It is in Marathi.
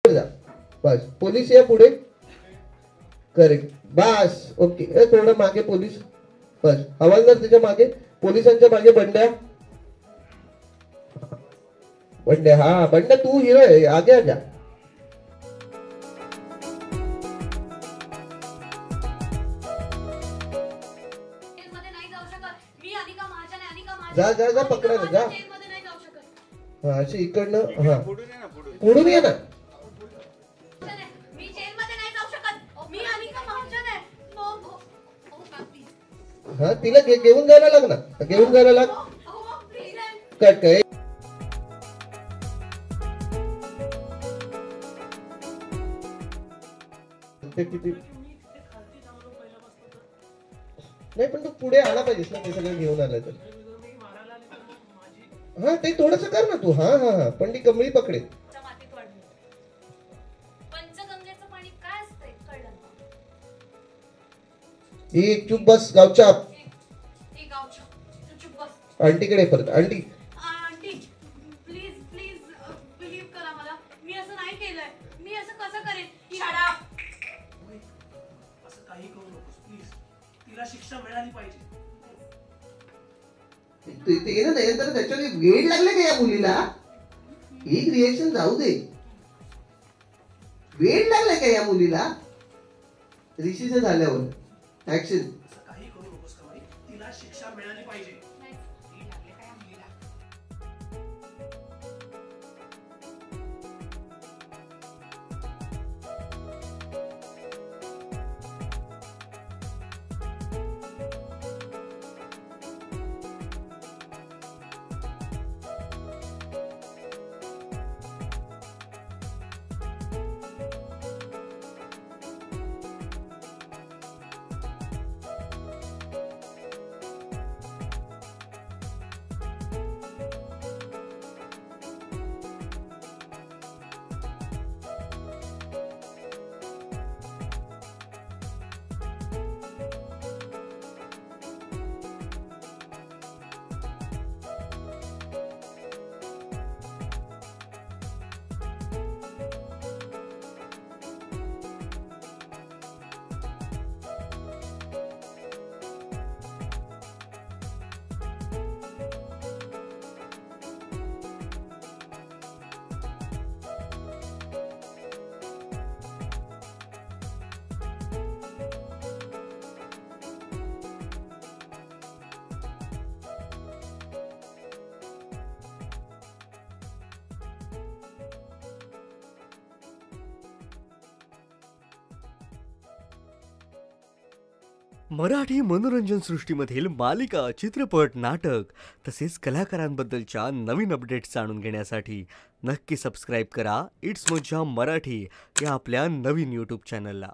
जा बस. पोलीस या पुढे. करेक्ट. बस ओके. थोडं मागे पोलीस. बस. हवालदार त्याच्या मागे. पोलिसांच्या मागे बंड्या. बंड्या. हा बंड्या तू हिरो आहे. आगे आ जा. जा जा जा पकडायला जा. हा अशी इकडनं. हा पुढून ये ना. हा तिला घेऊन जायला लाग ना. घेऊन जायला लाग. कट काय. किती नाही पण तू पुढे आला पाहिजेस ना. ते सगळं घेऊन आलं तर. हा ते थोडस कर ना तू. हा हा हा पण ती कमळी पकडे. एक चुप बस. गावच्या आंटीकडे परत. आंटी प्लीज प्लीज बिलीव्ह करा मला. मी असं नाही केलंय. मी असं कसं करेन. Shut up. असं काही करू नकोस प्लीज. तिला शिक्षा मिळाली पाहिजे. ते ना तर त्याच्याने वेळ लागले का या मुलीला. एक रिएक्शन जाऊ दे. वेळ लागलाय का या मुलीला. ऋषीचं झाल्यावर ऍक्शन. असं काही करू नकोस कमाई. तिला शिक्षा मिळाली पाहिजे. मराठी मनोरंजन सृष्टीमधील मालिका, चित्रपट, नाटक तसेच कलाकारांबद्दलच्या नवीन अपडेट्स जाणून घेण्यासाठी नक्की सबस्क्राईब करा इट्स मज्जा मराठी या आपल्या नवीन यूट्यूब चॅनलला.